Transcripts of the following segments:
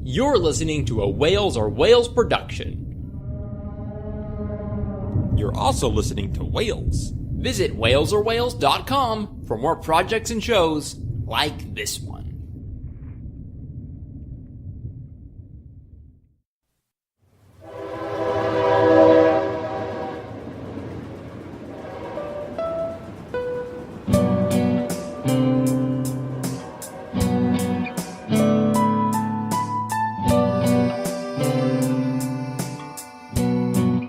You're listening to a Wales or Wales production. You're also listening to Wales. Visit walesorwales.com for more projects and shows like this one.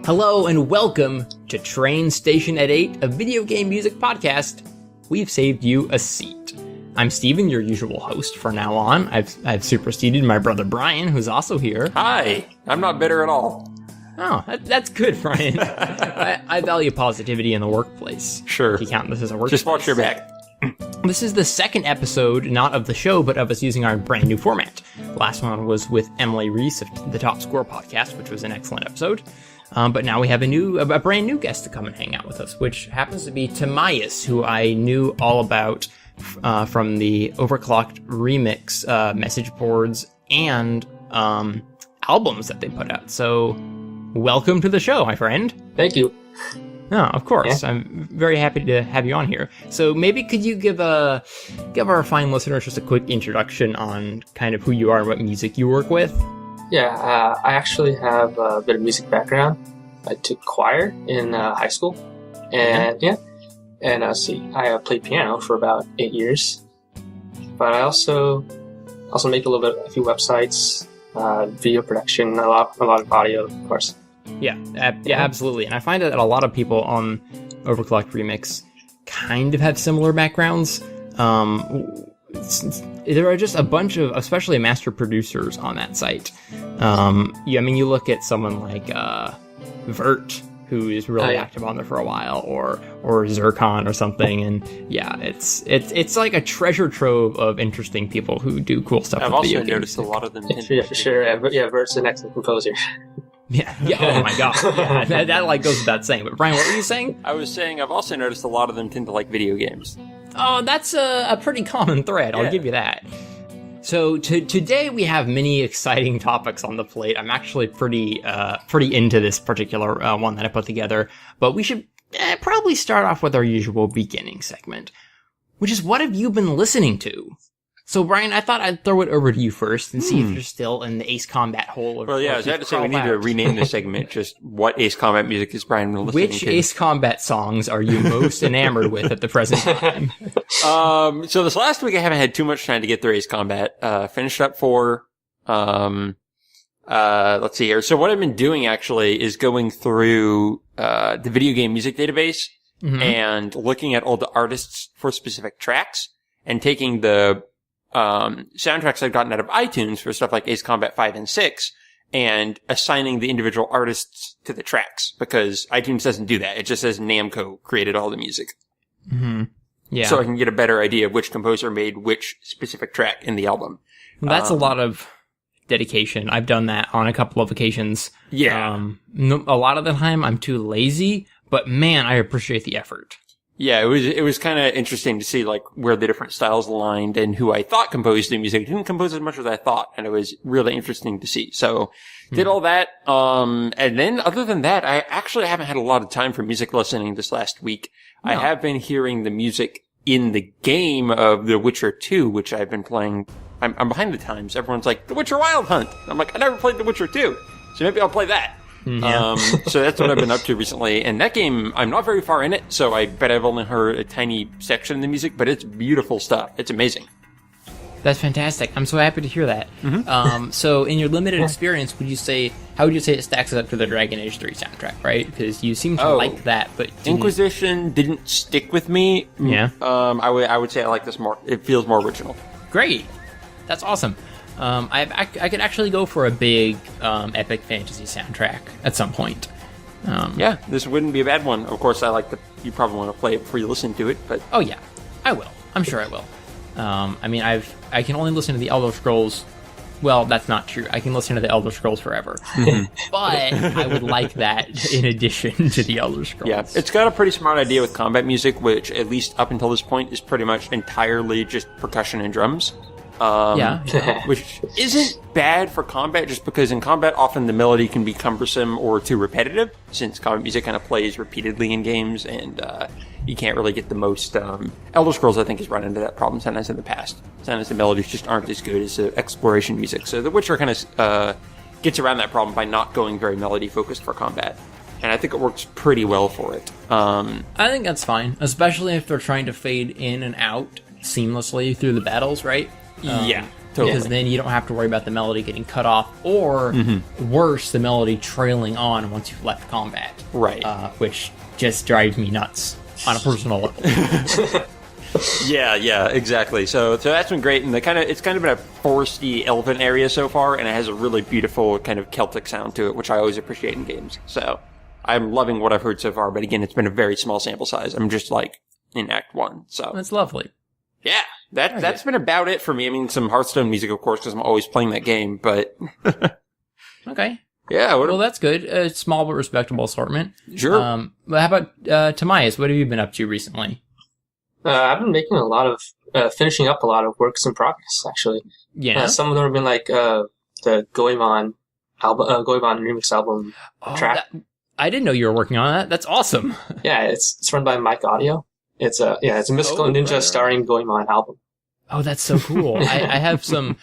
Hello and welcome to Train Station at 8, a video game music podcast. We've saved you a seat. I'm Steven, your usual host for now on. I've superseded my brother Bryan, who's also here. Hi, I'm not bitter at all. Oh, that's good, Bryan. I value positivity in the workplace. Sure. If you count this as a workplace. Just watch your back. This is the second episode, not of the show, but of us using our brand new format. The last one was with Emily Reese of the Top Score podcast, which was an excellent episode. But now we have a brand new guest to come and hang out with us, which happens to be Timaeus, who I knew all about from the Overclocked Remix message boards and albums that they put out. So, welcome to the show, my friend. Thank you. No, of course. Yeah. I'm very happy to have you on here. So maybe could you give our fine listeners just a quick introduction on kind of who you are and what music you work with? Yeah, I actually have a bit of music background. I took choir in high school, and let's see, I played piano for about 8 years. But I also make a few websites, video production, a lot of audio, of course. Yeah, absolutely. And I find that a lot of people on Overclocked Remix kind of have similar backgrounds. There are just a bunch of, especially master producers on that site. You look at someone like Vert, who is really active on there for a while, or Zircon or something, and yeah, it's like a treasure trove of interesting people who do cool stuff. I've with also video games. noticed a lot of them. Yeah, for sure. Yeah, Vert's an excellent composer. Yeah. Oh my god. Yeah, that like goes without saying. But Bryan, what were you saying? I was saying I've also noticed a lot of them tend to like video games. Oh, that's a pretty common thread. I'll give you that. So today we have many exciting topics on the plate. I'm actually pretty into this particular one that I put together. But we should probably start off with our usual beginning segment, which is what have you been listening to? So Bryan, I thought I'd throw it over to you first and see if you're still in the Ace Combat hole. Well, yeah, I was about to say we need to rename this segment just what Ace Combat music is Bryan listening to. Which Ace Combat songs are you most enamored with at the present time? So this last week I haven't had too much time to get through Ace Combat. Finished up 4. Let's see here. So what I've been doing actually is going through the video game music database and looking at all the artists for specific tracks and taking the soundtracks I've gotten out of iTunes for stuff like Ace Combat 5 and 6 and assigning the individual artists to the tracks, because iTunes doesn't do that. It just says Namco created all the music. Mm-hmm. Yeah. So I can get a better idea of which composer made which specific track in the album. Well, that's a lot of dedication. I've done that on a couple of occasions. Yeah. A lot of the time I'm too lazy, but man, I appreciate the effort. Yeah, it was kind of interesting to see like where the different styles aligned and who I thought composed the music. It didn't compose as much as I thought, and it was really interesting to see. So, did all that. And then other than that, I actually haven't had a lot of time for music listening this last week. No. I have been hearing the music in the game of The Witcher 2, which I've been playing. I'm behind the times. Everyone's like, The Witcher Wild Hunt. I'm like, I never played The Witcher 2, so maybe I'll play that. Yeah. So that's what I've been up to recently. And that game, I'm not very far in it, so I bet I've only heard a tiny section of the music, but it's beautiful stuff. It's amazing. That's fantastic. I'm so happy to hear that. Mm-hmm. So in your limited experience, how would you say it stacks up to the Dragon Age 3 soundtrack, right? Because you seem to like that, but Inquisition didn't stick with me. Yeah. I would say I like this more. It feels more original. Great. That's awesome. I could actually go for a big epic fantasy soundtrack at some point. Yeah, this wouldn't be a bad one. Of course, you probably want to play it before you listen to it, but... Oh yeah, I will. I'm sure I will. I can only listen to the Elder Scrolls. Well, that's not true. I can listen to the Elder Scrolls forever. But I would like that in addition to the Elder Scrolls. Yeah, it's got a pretty smart idea with combat music, which, at least up until this point, is pretty much entirely just percussion and drums. which isn't bad for combat, just because in combat often the melody can be cumbersome or too repetitive, since combat music kind of plays repeatedly in games, and you can't really get the most. Elder Scrolls, I think, has run into that problem sometimes in the past. Sometimes the melodies just aren't as good as the exploration music. So The Witcher kind of gets around that problem by not going very melody focused for combat. And I think it works pretty well for it. I think that's fine, especially if they're trying to fade in and out seamlessly through the battles, right? Yeah, totally. Because then you don't have to worry about the melody getting cut off, or worse, the melody trailing on once you've left combat. Right. Which just drives me nuts on a personal level. Yeah, exactly. So that's been great, and it's kind of been a foresty elven area so far, and it has a really beautiful kind of Celtic sound to it, which I always appreciate in games. So I'm loving what I've heard so far, but again, it's been a very small sample size. I'm just like in Act 1, so that's lovely. Yeah, that's been about it for me. I mean, some Hearthstone music, of course, because I'm always playing that game, but okay. Yeah, well, that's good. Small but respectable assortment. Sure. But how about Timaeus? What have you been up to recently? I've been making a lot of, finishing up a lot of works in progress, actually. Yeah. Some of them have been like the Goemon album, Goemon remix album track. I didn't know you were working on that. That's awesome. Yeah, it's run by Mike Audio. It's a Mystical Ninja starring Goemon album. Oh, that's so cool. I have some.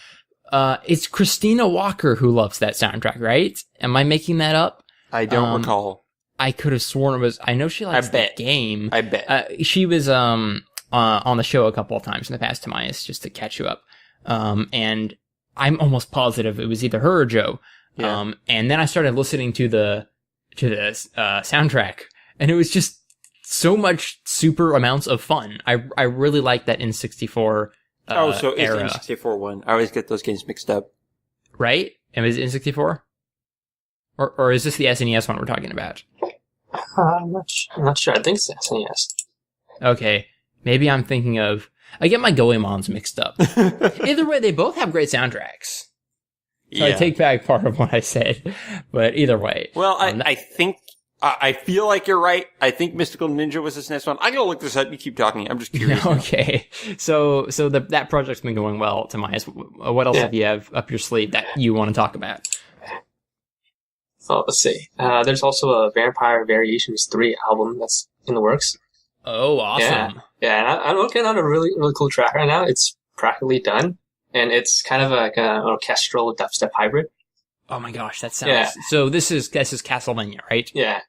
It's Christina Walker who loves that soundtrack, right? Am I making that up? I don't recall. I could have sworn it was. I know she likes that game. I bet. She was on the show a couple of times in the past, Timaeus, just to catch you up. And I'm almost positive it was either her or Joe. Yeah. And then I started listening to the soundtrack, and it was just so much super amounts of fun. I really like that N64 so it's the era. N64 one. I always get those games mixed up. Right? And is it N64? Or is this the SNES one we're talking about? I'm not sure. I think it's SNES. Okay. Maybe I'm thinking of... I get my Goemons mixed up. Either way, they both have great soundtracks. So I take back part of what I said. But either way. Well, I think... I feel like you're right. I think Mystical Ninja was this next one. I'm gonna look this up. You keep talking. I'm just curious. Okay. So that project's been going well, Timaeus. What else have you have up your sleeve that you want to talk about? Oh, let's see. There's also a Vampire Variations 3 album that's in the works. Oh, awesome. Yeah, and I'm working on a really, really cool track right now. It's practically done, and it's kind of like an orchestral dubstep hybrid. Oh my gosh, that sounds... Yeah. So this is Castlevania, right? Yeah.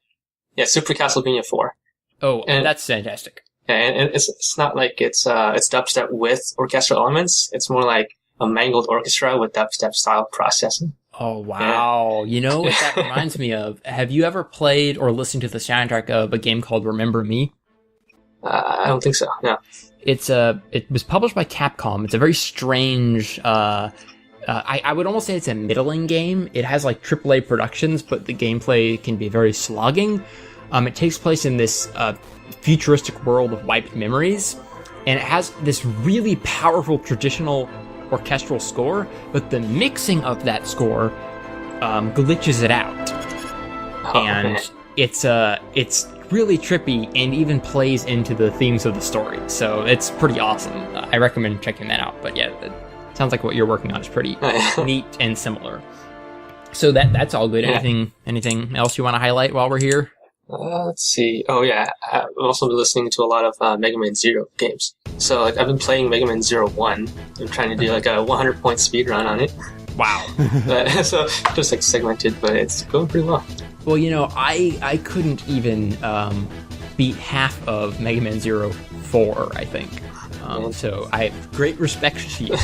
Yeah, Super Castlevania 4. Oh, and that's fantastic. Yeah, and it's not like it's dubstep with orchestral elements. It's more like a mangled orchestra with dubstep style processing. Oh, wow. Yeah. You know what that reminds me of? Have you ever played or listened to the soundtrack of a game called Remember Me? I don't think so, no. It was published by Capcom. It's a very strange... I would almost say it's a middling game. It has like AAA productions, but the gameplay can be very slogging. It takes place in this futuristic world of wiped memories, and it has this really powerful traditional orchestral score, but the mixing of that score glitches it out. And it's really trippy and even plays into the themes of the story. So it's pretty awesome. I recommend checking that out. But yeah, it sounds like what you're working on is pretty neat and similar. So that's all good. Anything else you want to highlight while we're here? Let's see. Oh yeah, I've also been listening to a lot of Mega Man Zero games. So like I've been playing Mega Man 1. I'm trying to do like a 100-point speed run on it. Wow. So just like segmented, but it's going pretty well. Well, you know, I couldn't even beat half of Mega Man 4, I think. So I have great respect for you.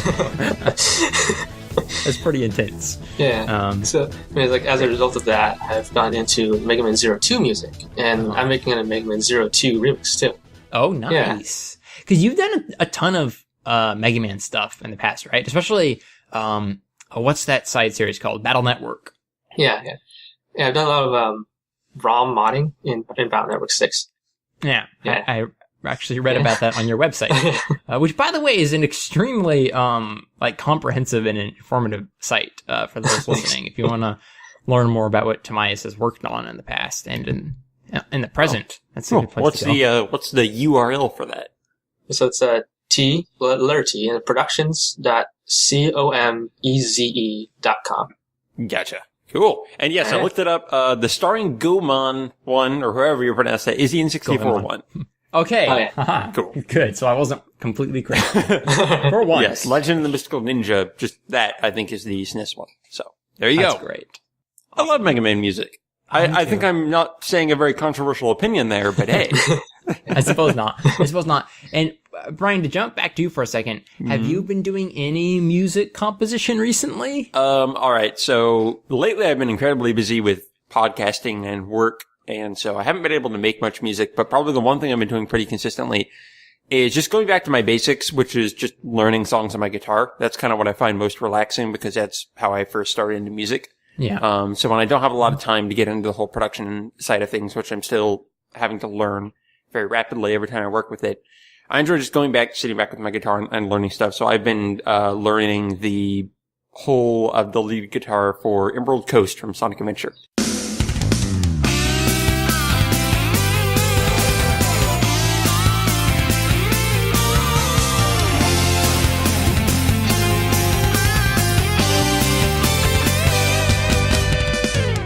That's pretty intense. Yeah. So, I mean, like as a result of that, I've gone into Mega Man 2 music, and I'm making a Mega Man 2 remix too. Oh, nice. Because you've done a ton of Mega Man stuff in the past, right? Especially, what's that side series called? Battle Network. Yeah. I've done a lot of ROM modding in Battle Network 6. Yeah. I actually read about that on your website, which, by the way, is an extremely comprehensive and informative site for those listening. If you want to learn more about what Timaeus has worked on in the past and in the present, that's a good place to go. What's the URL for that? So it's letter T, and productions.co.jp. COMEZE.com. Gotcha. Cool. And yes, I looked it up. The starring Gomon one, or however you pronounce that, is the N64 one. Okay. Oh, yeah. Haha. Cool. Good. So I wasn't completely correct. For once. Yes, Legend of the Mystical Ninja, just that, I think, is the SNES one. So, there you That's go. great. I love Mega Man music. I think I'm not saying a very controversial opinion there, but hey. I suppose not. And Bryan, to jump back to you for a second, have you been doing any music composition recently? All right. So lately I've been incredibly busy with podcasting and work. And so I haven't been able to make much music, but probably the one thing I've been doing pretty consistently is just going back to my basics, which is just learning songs on my guitar. That's kind of what I find most relaxing because that's how I first started into music. Yeah. So when I don't have a lot of time to get into the whole production side of things, which I'm still having to learn very rapidly every time I work with it, I enjoy just going back, sitting back with my guitar and learning stuff. So I've been, learning the whole of the lead guitar for Emerald Coast from Sonic Adventure.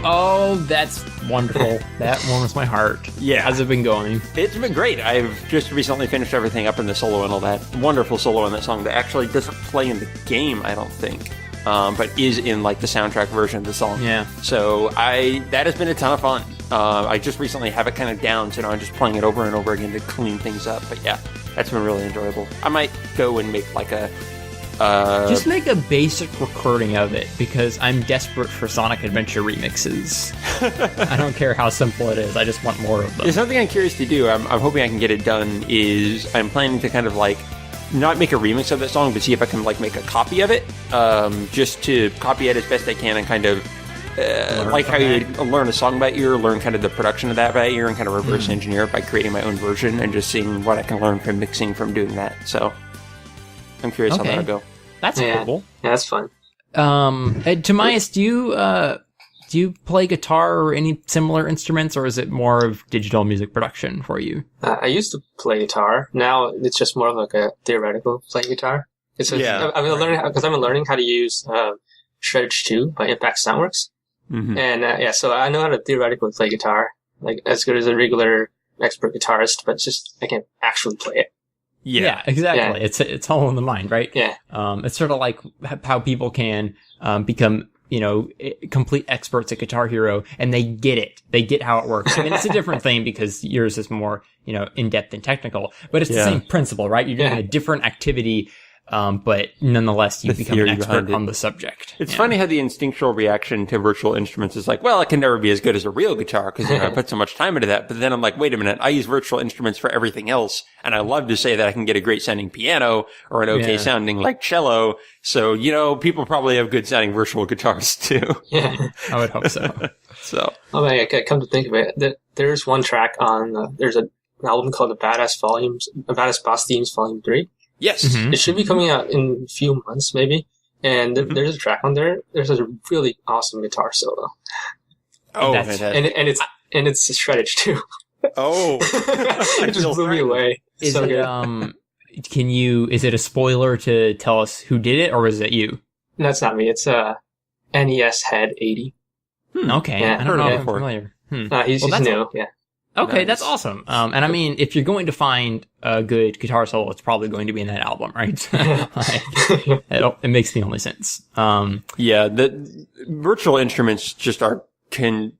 Oh, that's wonderful. That warms my heart. Yeah. How's it been going? It's been great. I've just recently finished everything up in the solo and all that. Wonderful solo in that song that actually doesn't play in the game, I don't think. But is in like the soundtrack version of the song. Yeah. So that has been a ton of fun. I just recently have it kind of down, so now I'm just playing it over and over again to clean things up. But yeah, that's been really enjoyable. I might go and make like a just make a basic recording of it, because I'm desperate for Sonic Adventure remixes. I don't care how simple it is, I just want more of them. There's something I'm curious to do. I'm hoping I can get it done. Is I'm planning to kind of like not make a remix of that song, but see if I can like make a copy of it, just to copy it as best I can and kind of like how you learn a song by ear, learn kind of the production of that by ear, and kind of reverse engineer it by creating my own version and just seeing what I can learn from mixing from doing that. So I'm curious how that'll go. That's cool. Yeah, that's fun. Timaeus, do you play guitar or any similar instruments, or is it more of digital music production for you? I used to play guitar. Now it's just more of like a theoretical playing guitar. I've been learning how to use Shreddage 2 by Impact Soundworks. Mm-hmm. And so I know how to theoretically play guitar, like as good as a regular expert guitarist, but it's just I can't actually play it. Yeah, exactly. Yeah. It's all in the mind, right? Yeah. It's sort of like how people can become, complete experts at Guitar Hero, and they get it. They get how it works. I mean, it's a different thing because yours is more, in-depth and technical, but it's the same principle, right? You're doing a different activity, but nonetheless, you become an expert on the subject. It's funny how the instinctual reaction to virtual instruments is like, well, it can never be as good as a real guitar because I put so much time into that. But then I'm like, wait a minute, I use virtual instruments for everything else. And I love to say that I can get a great sounding piano or an okay sounding like cello. So, people probably have good sounding virtual guitars too. Yeah. I would hope so. Come to think of it, there's one track on, there's an album called The Badass Boss Themes Volume 3. Yes. Mm-hmm. It should be coming out in a few months, maybe. And there's a track on there. There's a really awesome guitar solo. Oh, and it's Shreddage too. Oh, it just blew me away. Is so it good. Is it a spoiler to tell us who did it, or is it you? No, it's not me. It's NES Head 80. Okay, yeah, I don't know if I'm before. familiar. He's new. Yeah. Okay, Nice. that's awesome. And I mean, if you're going to find a good guitar solo, it's probably going to be in that album, right? It makes the only sense. The virtual instruments just are continuing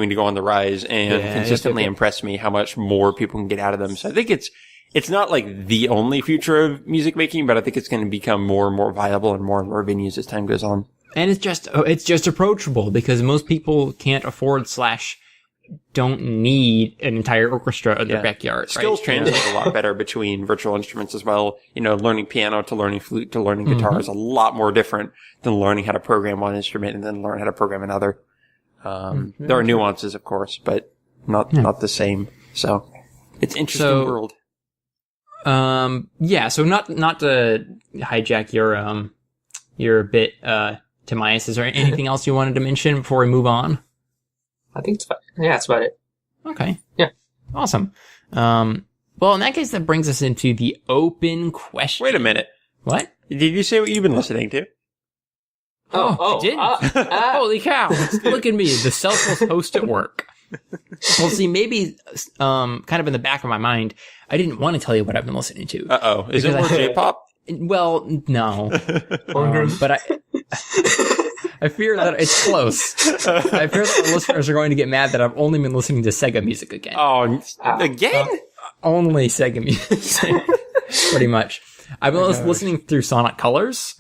to go on the rise and consistently impress me how much more people can get out of them. So I think it's not like the only future of music making, but I think it's going to become more and more viable and more venues as time goes on. And it's just approachable because most people can't afford / don't need an entire orchestra in their backyard. Skills translate a lot better between virtual instruments as well. Learning piano to learning flute to learning guitar is a lot more different than learning how to program one instrument and then learn how to program another. There are nuances, of course, but not the same. So it's an interesting world. So not to hijack your bit, Timaeus, is there anything else you wanted to mention before we move on? I think that's about it. Okay. Yeah. Awesome. Well, in that case, that brings us into the open question. Wait a minute. What? Did you say what you've been listening to? I didn't. Holy cow. Look at me, the selfless host at work. Well, see, maybe, kind of in the back of my mind, I didn't want to tell you what I've been listening to. Uh-oh. Is it more J-pop? Well, no. But I fear that it's close. I fear that the listeners are going to get mad that I've only been listening to Sega music again. Oh, again? Only Sega music. Pretty much. I've been listening through Sonic Colors.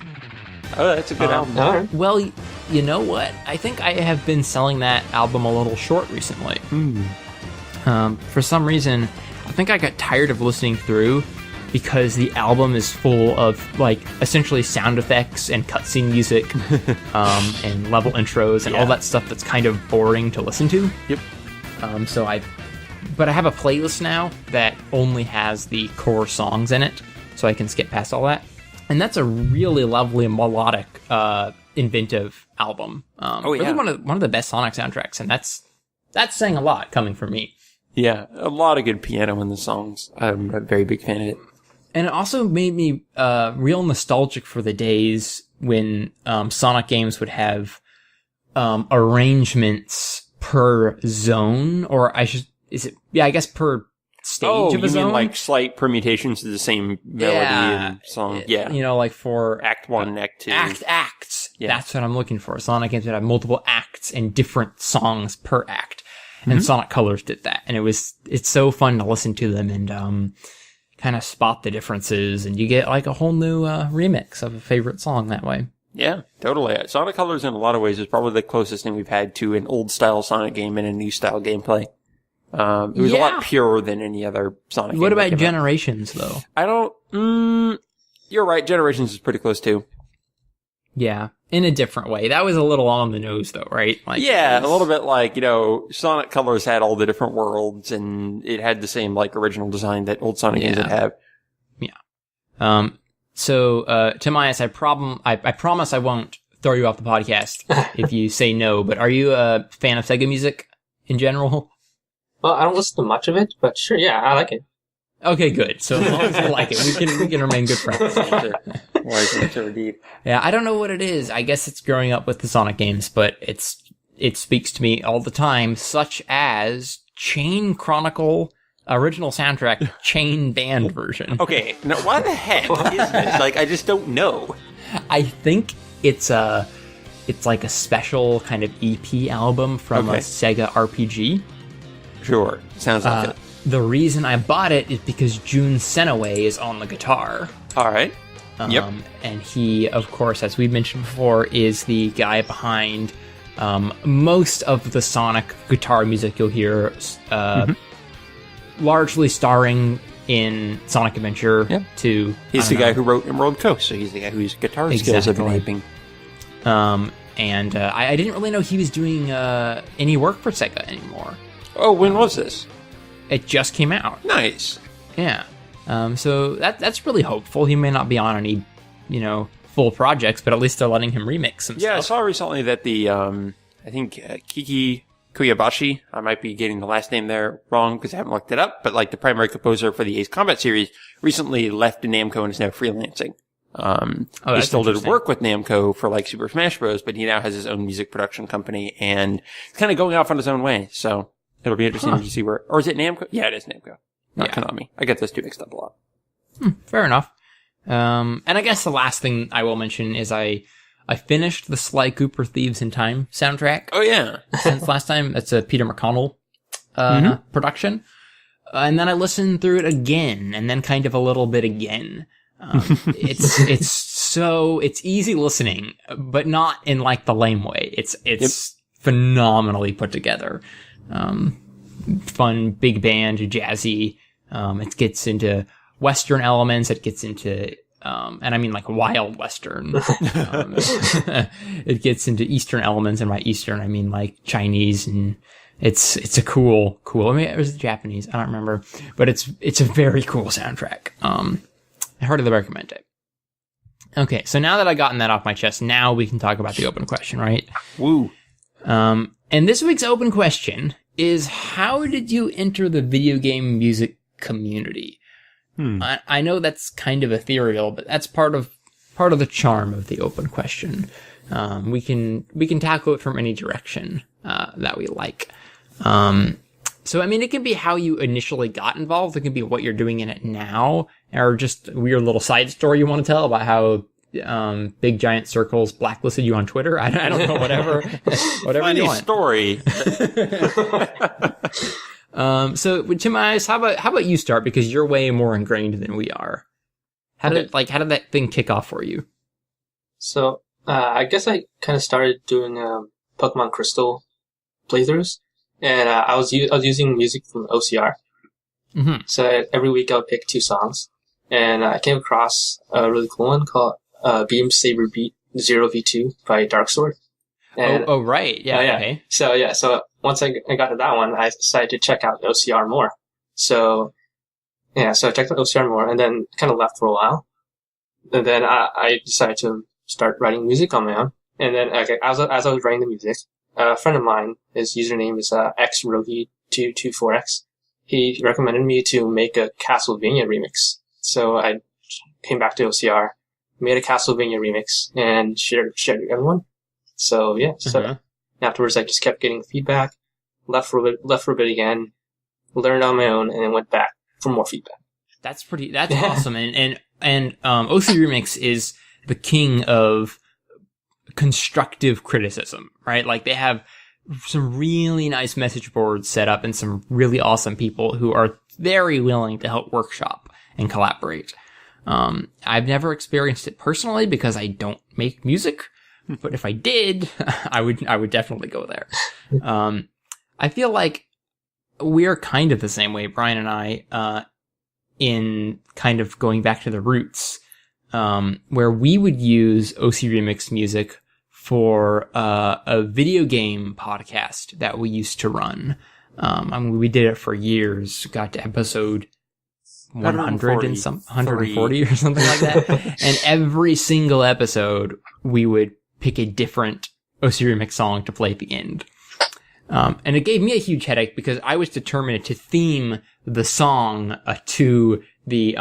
Oh, that's a good album. Well, you know what? I think I have been selling that album a little short recently. For some reason, I think I got tired of listening through because the album is full of, like, essentially sound effects and cutscene music and level intros and all that stuff that's kind of boring to listen to. Yep. But I have a playlist now that only has the core songs in it, so I can skip past all that. And that's a really lovely, melodic, inventive album. Really one of the best Sonic soundtracks, and that's saying a lot coming from me. Yeah, a lot of good piano in the songs. I'm a very big fan of it. And it also made me real nostalgic for the days when Sonic games would have arrangements per zone, or I guess per stage of a zone. You mean like slight permutations of the same melody and song? Yeah. You know, like for Act 1 and Act 2. Acts. Yeah. That's what I'm looking for. Sonic games would have multiple acts and different songs per act. And Sonic Colors did that. And it's so fun to listen to them and kind of spot the differences, and you get like a whole new remix of a favorite song that way. Yeah, totally. Sonic Colors in a lot of ways is probably the closest thing we've had to an old style Sonic game and a new style gameplay. It was a lot purer than any other Sonic game. What about Generations, though? You're right, Generations is pretty close too. Yeah, in a different way. That was a little on the nose, though, right? Like, yeah, a little bit like, Sonic Colors had all the different worlds, and it had the same, like, original design that old Sonic games would have. Yeah. So, Timaeus, I promise I won't throw you off the podcast if you say no, but are you a fan of Sega music in general? Well, I don't listen to much of it, but sure, yeah, I like it. Okay, good. So as long as you like it, we can remain good friends. Yeah, I don't know what it is. I guess it's growing up with the Sonic games, but it speaks to me all the time, such as Chain Chronicle original soundtrack Chain Band version. Okay, now why the heck is this? Like, I just don't know. I think it's like a special kind of EP album from a Sega RPG. Sure, sounds like it. The reason I bought it is because Jun Senoue is on the guitar. All right. Yep. And he, of course, as we mentioned before, is the guy behind most of the Sonic guitar music you'll hear, largely starring in Sonic Adventure 2. He's the guy who wrote Emerald Coast, so he's the guy whose guitar skills have been aping. And I didn't really know he was doing any work for Sega anymore. Oh, when was this? It just came out. Nice. Yeah. So that's really hopeful. He may not be on any, full projects, but at least they're letting him remix some stuff. Yeah, I saw recently that the, I think Kiki Koyabashi, I might be getting the last name there wrong because I haven't looked it up, but like the primary composer for the Ace Combat series recently left Namco and is now freelancing. He still did work with Namco for like Super Smash Bros., but he now has his own music production company and is kind of going off on his own way, so it'll be interesting to see where, or is it Namco? Yeah, it is Namco. Not Konami. I get those two mixed up a lot. Fair enough. And I guess the last thing I will mention is I finished the Sly Cooper Thieves in Time soundtrack. Oh, yeah. Since last time. It's a Peter McConnell production. And then I listened through it again, and then kind of a little bit again. It's easy listening, but not in like the lame way. It's phenomenally put together. Fun, big band, jazzy. It gets into Western elements. It gets into, and I mean like wild Western. It gets into Eastern elements, and by Eastern I mean like Chinese, and it's a cool. I mean, it was Japanese. I don't remember, but it's a very cool soundtrack. I heartily recommend it. Okay, so now that I've gotten that off my chest, now we can talk about the open question, right? Woo. And this week's open question is, how did you enter the video game music community? I know that's kind of ethereal, but that's part of part of the charm of the open question. We can tackle it from any direction that we like. So, I mean, it can be how you initially got involved. It can be what you're doing in it now, or just a weird little side story you want to tell about how Big Giant Circles blacklisted you on Twitter. I don't know, whatever Funny you want. Story. So, Timaeus, how about you start, because you're way more ingrained than we are. How did that thing kick off for you? So, I guess I kind of started doing Pokemon Crystal playthroughs, and I was using music from OCR. Mm-hmm. So every week I would pick 2 songs, and I came across a really cool one called Beam Saber Beat 0v2 by Dark Sword. And, right. Yeah. Okay. So once I got to that one, I decided to check out OCR more. So I checked out OCR more, and then kind of left for a while. And then I decided to start writing music on my own. And then as I was writing the music, a friend of mine, his username is xrogi224x. He recommended me to make a Castlevania remix. So I came back to OCR, made a Castlevania remix, and shared it with everyone. So yeah, so afterwards I just kept getting feedback, left for a bit again, learned on my own, and then went back for more feedback. That's awesome. And OC Remix is the king of constructive criticism, right? Like, they have some really nice message boards set up and some really awesome people who are very willing to help workshop and collaborate. I've never experienced it personally because I don't make music, but if I did, I would definitely go there. I feel like we're kind of the same way, Bryan and I, in kind of going back to the roots, where we would use OC Remix music for a video game podcast that we used to run. I mean, we did it for years, got to episode 140 or something like that. And every single episode, we would pick a different OC Remix song to play at the end. And it gave me a huge headache because I was determined to theme the song to the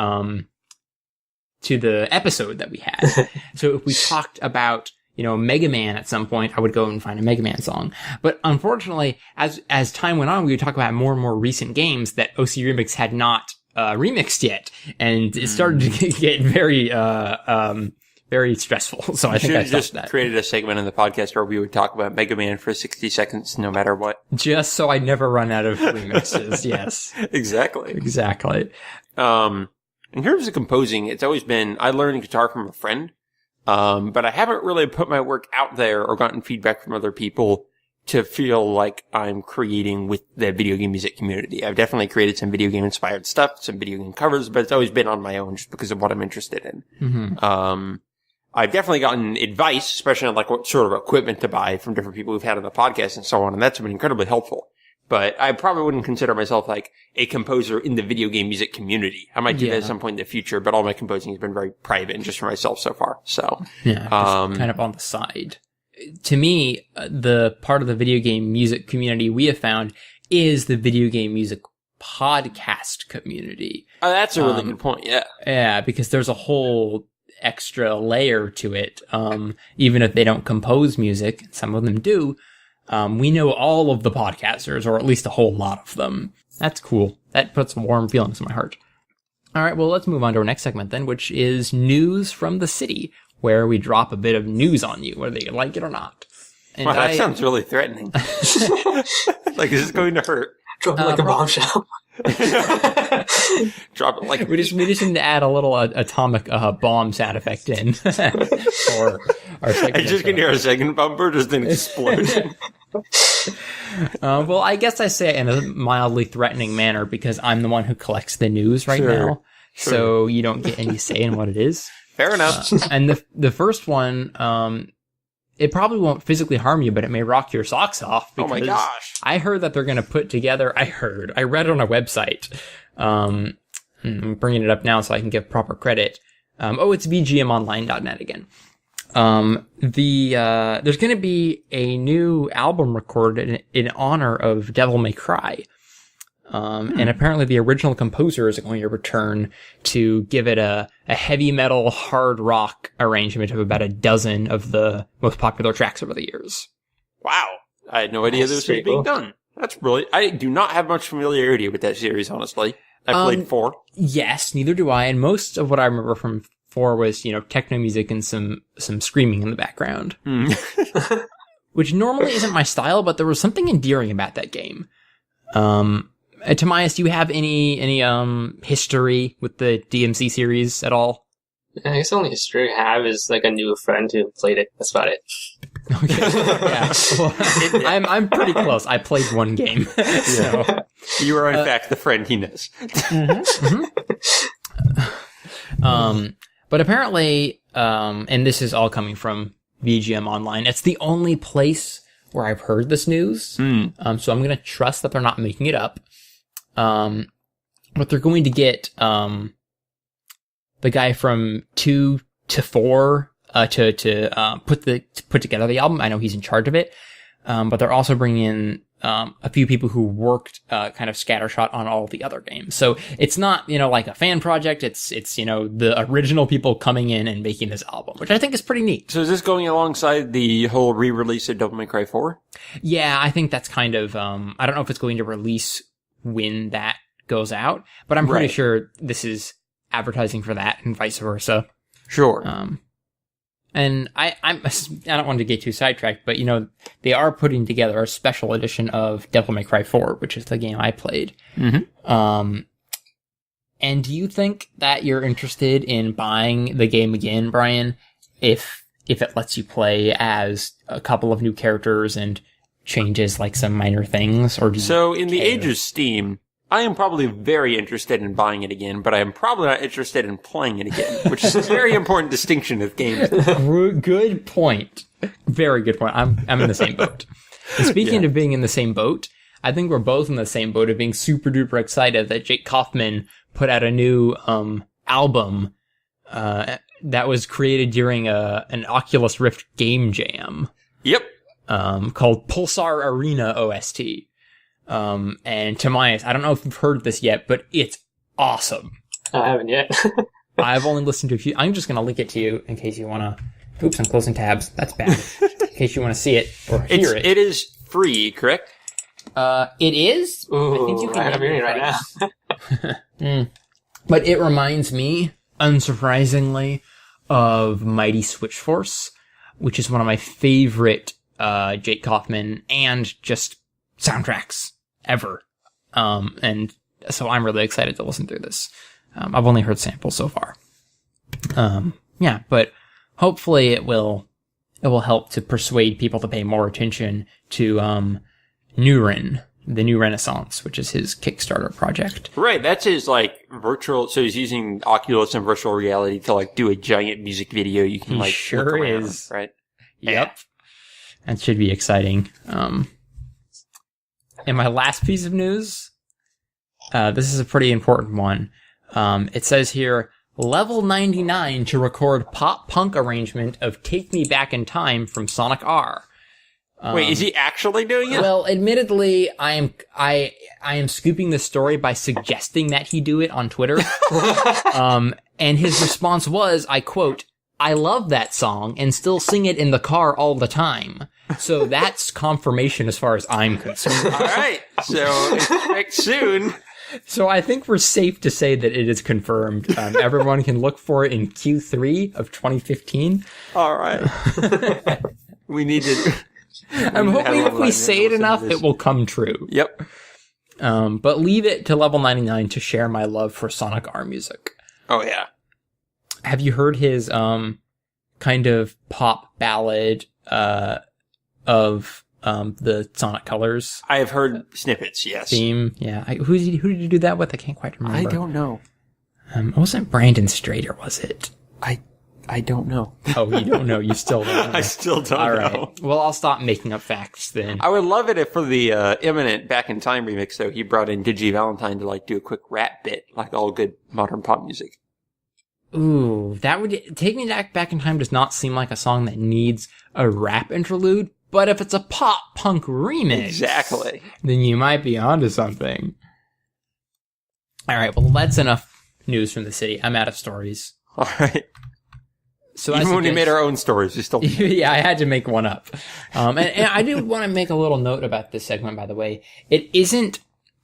episode that we had. So if we talked about, Mega Man at some point, I would go and find a Mega Man song. But unfortunately, as time went on, we would talk about more and more recent games that OC Remix had not remixed yet, and it started to get very very stressful. So I think I stopped that. Created a segment in the podcast where we would talk about Mega Man for 60 seconds, no matter what. Just so I never run out of remixes. Yes. Exactly. In terms of composing, it's always been, I learned guitar from a friend, but I haven't really put my work out there or gotten feedback from other people to feel like I'm creating with the video game music community. I've definitely created some video game inspired stuff, some video game covers, but it's always been on my own just because of what I'm interested in. Mm-hmm. I've definitely gotten advice, especially on like what sort of equipment to buy from different people who've had on the podcast and so on, and that's been incredibly helpful. But I probably wouldn't consider myself like a composer in the video game music community. I might do that at some point in the future, but all my composing has been very private and just for myself so far. So just kind of on the side. To me, the part of the video game music community we have found is the video game music podcast community. Oh, that's a really good point. Yeah. Yeah, because there's a whole extra layer to it. Even if they don't compose music, some of them do. We know all of the podcasters, or at least a whole lot of them. That's cool. That puts warm feelings in my heart. All right, well, let's move on to our next segment then, which is News from the City, where we drop a bit of news on you, whether you like it or not. And wow, that sounds really threatening. Like, is this going to hurt? Drop it like a bombshell. Drop it like we just need to add a little atomic bomb sound effect in. Or our I just can hear a second bumper, just an explosion. Well, I guess I say it in a mildly threatening manner because I'm the one who collects the news right now. Sure. So you don't get any say in what it is. Fair enough. And the first one, it probably won't physically harm you, but it may rock your socks off. Oh my gosh. I heard that they're going to put together, I read on a website. I'm bringing it up now so I can give proper credit. It's VGMonline.net again. There's going to be a new album recorded in honor of Devil May Cry. And apparently the original composer is going to return to give it a heavy metal, hard rock arrangement of about a dozen of the most popular tracks over the years. Wow. I had no idea this was being done. That's brilliant. I do not have much familiarity with that series, honestly. I played 4. Yes, neither do I. And most of what I remember from 4 was, techno music and some screaming in the background. Which normally isn't my style, but there was something endearing about that game. Timaeus, do you have any history with the DMC series at all? I guess the only history I have is like I knew a friend who played it. That's about it. Okay. Yeah. Well, I'm pretty close. I played one game. So. You are in fact the friend he knows. But apparently, and this is all coming from VGM Online, it's the only place where I've heard this news. So I'm going to trust that they're not making it up. But they're going to get the guy from 2 to 4 to put together the album. I know he's in charge of it. But they're also bringing in a few people who worked kind of scattershot on all the other games. So it's not, like a fan project. It's the original people coming in and making this album, which I think is pretty neat. So is this going alongside the whole re-release of Devil May Cry 4? Yeah, I think that's kind of, I don't know if it's going to release when that goes out, but I'm pretty sure this is advertising for that and vice versa. Sure. And I don't want to get too sidetracked, but they are putting together a special edition of Devil May Cry 4, which is the game I played. And do you think that you're interested in buying the game again, Bryan, if it lets you play as a couple of new characters and changes like some minor things? Or so in the age of Steam, I am probably very interested in buying it again, but I am probably not interested in playing it again, which is a very important distinction of games. Good point. Very good point. I'm in the same boat. And speaking of being in the same boat, I think we're both in the same boat of being super duper excited that Jake Kaufman put out a new album that was created during an Oculus Rift game jam. Yep. Called Pulsar Arena OST. And Timaeus, I don't know if you've heard this yet, but it's awesome. I haven't yet. I've only listened to a few. I'm just going to link it to you in case you want to. Oops, I'm closing tabs. That's bad. In case you want to see it or hear it. It is free, correct? It is. Ooh, I think you can I'm hearing it right now. But it reminds me, unsurprisingly, of Mighty Switch Force, which is one of my favorite Jake Kaufman and just soundtracks ever. And so I'm really excited to listen through this. I've only heard samples so far. But hopefully it will help to persuade people to pay more attention to Nuren, the New Renaissance, which is his Kickstarter project. Right, that's his virtual. So he's using Oculus and virtual reality to do a giant music video. You can sure look around, is right. Yep, that should be exciting. And my last piece of news, this is a pretty important one. It says here, level 99 to record pop-punk arrangement of Take Me Back in Time from Sonic R. Wait, is he actually doing it? Well, admittedly, I am scooping this story by suggesting that he do it on Twitter. And his response was, I quote, "I love that song and still sing it in the car all the time." So that's confirmation as far as I'm concerned. All right. So expect soon. So I think we're safe to say that it is confirmed. Everyone can look for it in Q3 of 2015. All right. We need to. I'm hoping if we say it enough, it will come true. Yep. But leave it to level 99 to share my love for Sonic R music. Oh, yeah. Have you heard his kind of pop ballad of the Sonic Colors? I have heard snippets, yes. Theme, yeah. Who did you do that with? I can't quite remember. I don't know. It wasn't Brandon Strader, was it? I don't know. Oh, you don't know. You still don't know. I still don't All know. Right. Well, I'll stop making up facts then. I would love it if for the imminent Back in Time remix, though, he brought in Digi Valentine to do a quick rap bit, like all good modern pop music. Ooh, that would Take Me Back in Time does not seem like a song that needs a rap interlude, but if it's a pop punk remix, Exactly. then you might be onto something. All right, well, that's enough news from the city. I'm out of stories. All right. So even when we made our own stories, we still... yeah, I had to make one up. And I do want to make a little note about this segment, by the way. It isn't...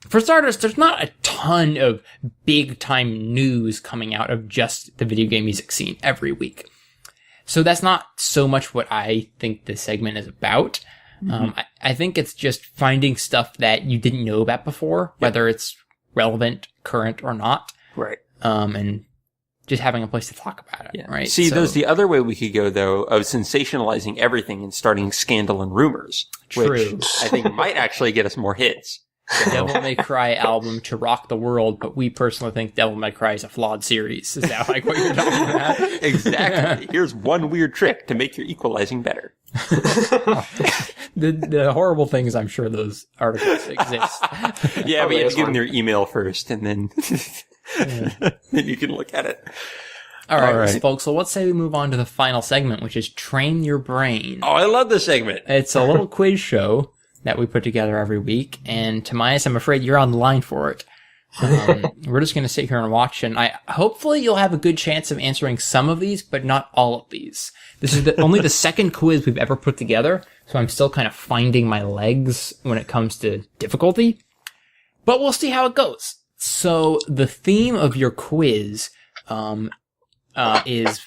For starters, there's not a ton of big-time news coming out of just the video game music scene every week. So that's not so much what I think this segment is about. I think it's just finding stuff that you didn't know about before, whether it's relevant, current, or not. Right. And just having a place to talk about it, right? See, there's the other way we could go, though, of sensationalizing everything and starting scandal and rumors. True. Which I think might actually get us more hits. The Devil May Cry album to rock the world, but we personally think Devil May Cry is a flawed series. Is that like what you're talking about? Exactly. Here's one weird trick to make your equalizing better. The horrible thing is I'm sure those articles exist. Yeah, but you have to give them their email first, and then then you can look at it. All right, folks, so let's say we move on to the final segment, which is Train Your Brain. Oh, I love this segment. It's a little quiz show that we put together every week, and Timaeus, I'm afraid you're on the line for it. We're just going to sit here and watch, and hopefully you'll have a good chance of answering some of these, but not all of these. This is only the second quiz we've ever put together, so I'm still kind of finding my legs when it comes to difficulty. But we'll see how it goes. So the theme of your quiz is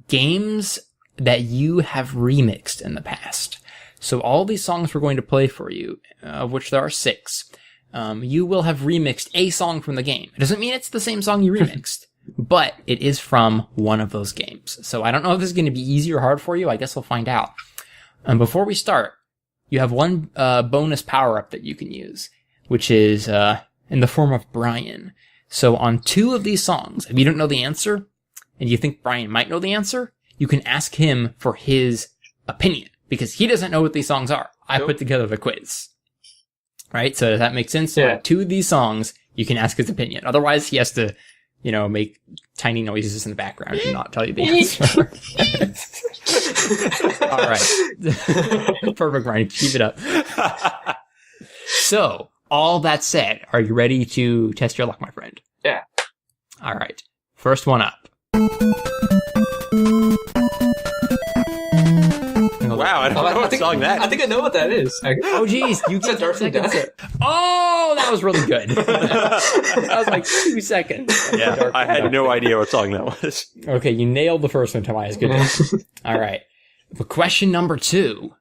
games that you have remixed in the past. So all these songs we're going to play for you, of which there are 6, you will have remixed a song from the game. It doesn't mean it's the same song you remixed, but it is from one of those games. So I don't know if this is going to be easy or hard for you. I guess we'll find out. Before we start, you have one bonus power-up that you can use, which is in the form of Bryan. So on 2 of these songs, if you don't know the answer, and you think Bryan might know the answer, you can ask him for his opinion. Because he doesn't know what these songs are. I put together the quiz. Right? So does that make sense? Yeah. On 2 of these songs, you can ask his opinion. Otherwise, he has to, make tiny noises in the background and not tell you the answer. All right. Perfect, Bryan. Keep it up. So, all that said, are you ready to test your luck, my friend? Yeah. All right. First one up. Wow, I don't know what song that is. I think I know what that is. Oh, geez. You get Dark and Death. Oh, that was really good. That was like 2 seconds. Yeah, I had no idea what song that was. Okay, you nailed the first one, Timaeus. Good job. All right. But question number 2.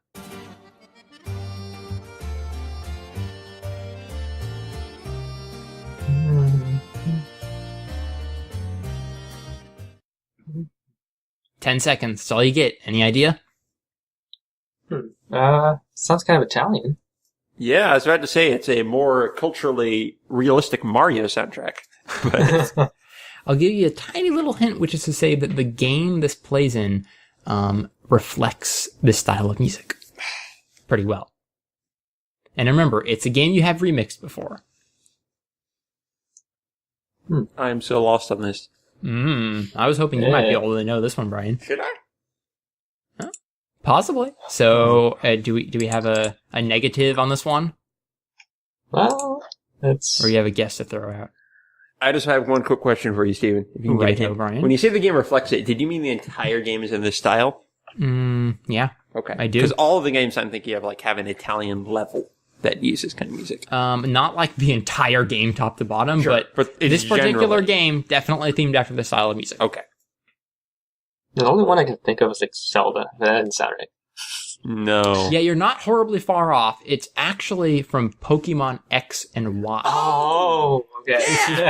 Ten seconds. That's all you get. Any idea? Sounds kind of Italian. Yeah, I was about to say it's a more culturally realistic Mario soundtrack. But I'll give you a tiny little hint, which is to say that the game this plays in reflects this style of music pretty well. And remember, it's a game you have remixed before. I'm so lost on this. I was hoping you might be able to know this one, Bryan. Should I? Huh? Possibly. So, do we have a negative on this one? Well, it's... Or you have a guess to throw out? I just have one quick question for you, Steven. If you can Right, get it. Bryan. When you say the game reflects it, did you mean the entire game is in this style? Yeah. Okay. I do. Because all of the games I'm thinking of have an Italian level that uses kind of music. Not like the entire game top to bottom, Sure, but this particular game definitely themed after this style of music. Okay. The only one I can think of is like Zelda. That didn't sound right. No. Yeah, you're not horribly far off. It's actually from Pokemon X and Y. Oh, okay.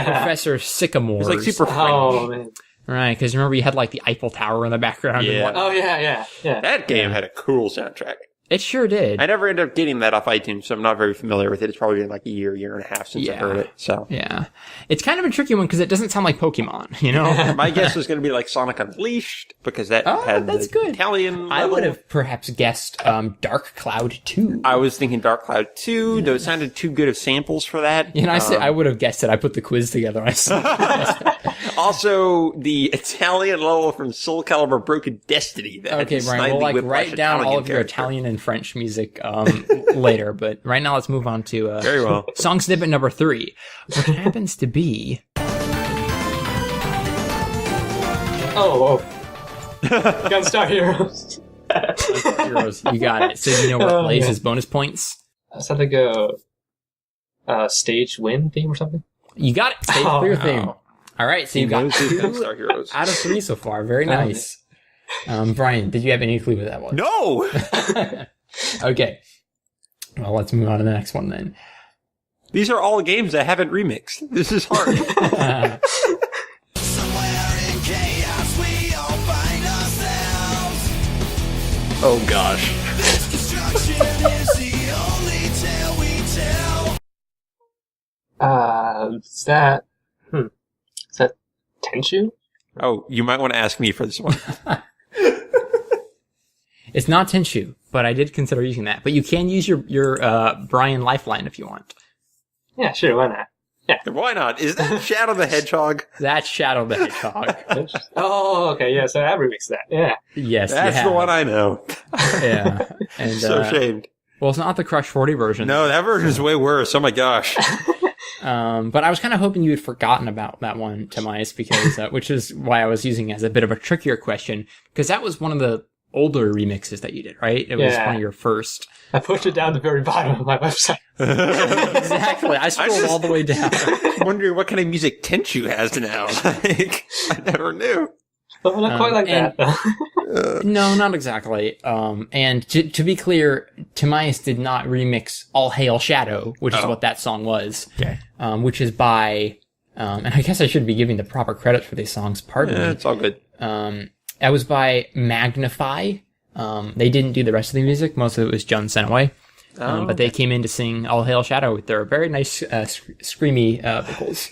Professor Sycamore. It's like super friendly. Oh, man. Right, because remember you had like the Eiffel Tower in the background. Yeah. And whatnot. Oh, yeah. That game had a cool soundtrack. It sure did. I never ended up getting that off iTunes, so I'm not very familiar with it. It's probably been like a year and a half since I heard it. So yeah, it's kind of a tricky one because it doesn't sound like Pokemon. You know, my guess was going to be like Sonic Unleashed because that had that's the good. Italian level. I would have perhaps guessed Dark Cloud 2. I was thinking Dark Cloud 2, though it sounded too good of samples for that. And I said I would have guessed it. I put the quiz together. I said, Also, the Italian level from Soul Calibur Broken Destiny. Okay, Brian, we'll write down all of your Italian and French music later, but right now let's move on to very well. Song snippet number 3, which happens to be... Gunstar Heroes. Heroes, you got it. So you know what plays as bonus points? Is that like a stage win theme or something? You got it. Stage clear theme. All right, so you got 2 Gunstar Heroes out of 3 so far. Very nice. Brian, did you have any clue what that was? No! Okay. Well, let's move on to the next one then. These are all games I haven't remixed. This is hard. Oh gosh. Is that Tenchu? Oh, you might want to ask me for this one. It's not Tenchu, but I did consider using that. But you can use your Bryan lifeline if you want. Yeah, sure, why not? Yeah. Why not? Is that Shadow the Hedgehog? That's Shadow the Hedgehog. Oh, okay, yeah, so I remixed that, yeah. Yes, that's the one I know. Yeah. And, so ashamed. Well, it's not the Crush 40 version. No, that version is way worse. Oh my gosh. But I was kind of hoping you had forgotten about that one, Timaeus, because, which is why I was using it as a bit of a trickier question, because that was one of the older remixes that you did, right? It was one of your first. I pushed it down to the very bottom of my website. Exactly. I scrolled all the way down. I'm wondering what kind of music Tenchu has now. Like, I never knew. Well, not quite like that. No, not exactly. And to be clear, Timaeus did not remix All Hail Shadow, which is what that song was. Okay. Which is by, and I guess I should be giving the proper credit for these songs. Pardon me. It's all good. That was by Magna-Fi. They didn't do the rest of the music. Most of it was Jun Senoue. But they came in to sing All Hail Shadow with their very nice, screamy, vocals.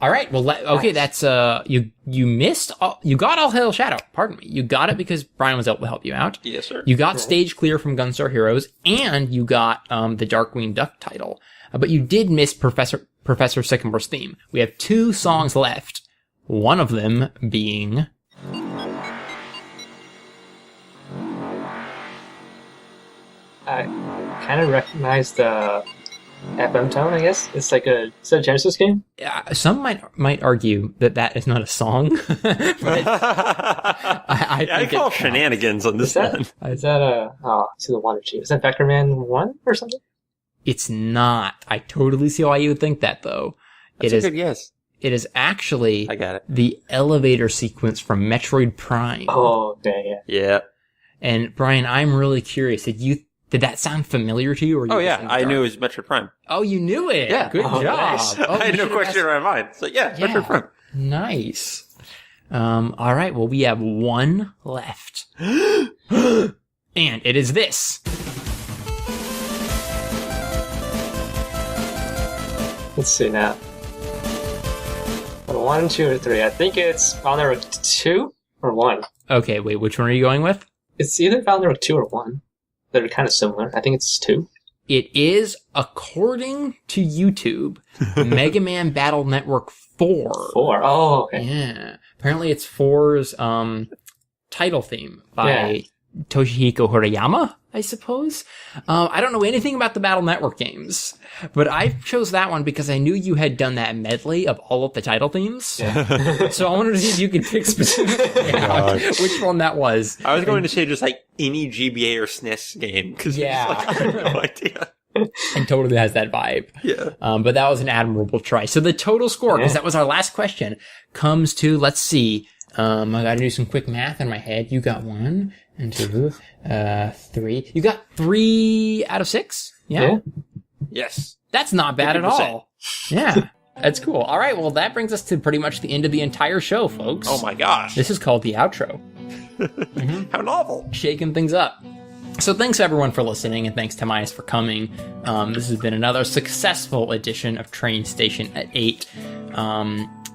All right. Well, okay. That's, you missed, you got All Hail Shadow. Pardon me. You got it because Bryan was able to help you out. Yes, sir. You got stage clear from Gunstar Heroes, and you got, the Darkwing Duck title. But you did miss Professor Sycamore's theme. We have 2 songs left. One of them being... I kind of recognize the FM tone, I guess. It's like is that a Genesis game? Some might argue that is not a song. But I call shenanigans on this one. Is that it's either 1 or 2. Is that Vector Man 1 or something? It's not. I totally see why you would think that, though. That's a good guess. It is actually I got it. The elevator sequence from Metroid Prime. Oh, okay, yeah. Yeah. And Bryan, I'm really curious. Did that sound familiar to you? Or I knew it was Metroid Prime. Oh, you knew it. Yeah. Good job. Nice. I had no question in my mind. So Metroid Prime. Nice. All right. Well, we have 1 left. And it is this. Let's see now. 1, 2, or 3. I think it's Found Network 2 or 1. Okay, wait, which one are you going with? It's either Found Network 2 or 1. They're kind of similar. I think it's 2. It is, according to YouTube, Mega Man Battle Network 4. 4? Oh, okay. Yeah. Apparently it's 4's title theme by Toshihiko Horiyama, I suppose. I don't know anything about the Battle Network games, but I chose that one because I knew you had done that medley of all of the title themes. Yeah. So I wanted to see if you could pick specifically out which one that was. I was going to say just like any GBA or SNES game because I have no idea. And totally has that vibe. Yeah. But that was an admirable try. So the total score, because that was our last question, comes to, let's see, I gotta do some quick math in my head. You got 1 and 2, 3. You got 3 out of 6? Yeah. Yes. That's not bad 50%. At all. Yeah. That's cool. All right. Well, that brings us to pretty much the end of the entire show, folks. Oh my gosh. This is called the outro. How novel. Shaking things up. So thanks everyone for listening, and thanks Timaeus for coming. This has been another successful edition of Train Station at 8.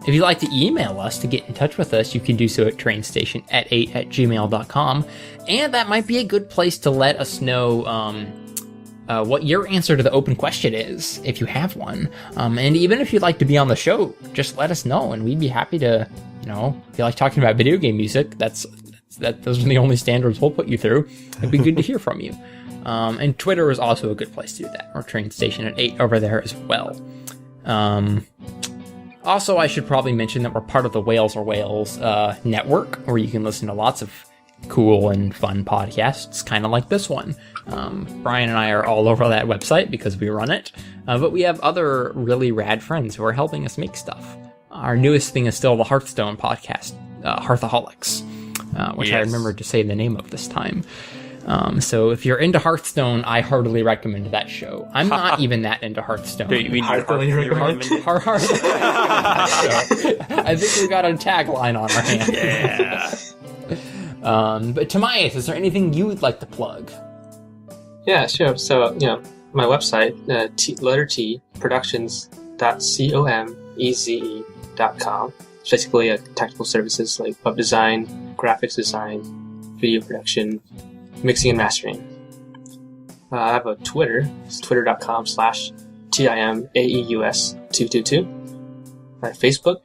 If you'd like to email us to get in touch with us, you can do so at trainstation8@gmail.com. And that might be a good place to let us know what your answer to the open question is, if you have one. And even if you'd like to be on the show, just let us know, and we'd be happy to, if you like talking about video game music, those are the only standards we'll put you through. It'd be good to hear from you. And Twitter is also a good place to do that. Or Train Station at 8 over there as well. Also, I should probably mention that we're part of the Whales or Whales network, where you can listen to lots of cool and fun podcasts, kind of like this one. Bryan and I are all over that website because we run it, but we have other really rad friends who are helping us make stuff. Our newest thing is still the Hearthstone podcast, Hearthaholics, which I remembered to say the name of this time. So if you're into Hearthstone, I heartily recommend that show. I'm not even that into Hearthstone. Do you mean heartily recommend it? I think we got a tagline on our hands. Yeah. But Timaeus, is there anything you would like to plug? Yeah, sure. So, my website, letter T, productions.comeze.com. It's basically technical services like web design, graphics design, video production, mixing and mastering. I have a Twitter. It's twitter.com/TIMAEUS222. Facebook,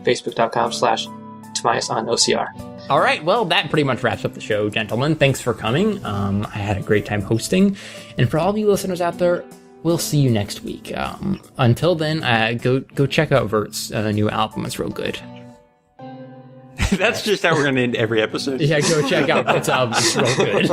facebook.com/TimaeusOnOCR. All right, well, that pretty much wraps up the show, gentlemen. Thanks for coming. I had a great time hosting. And for all of you listeners out there, we'll see you next week. Until then, go check out Vert's new album. It's real good. That's just how we're going to end every episode. Yeah, go check out Vert's album. It's real good.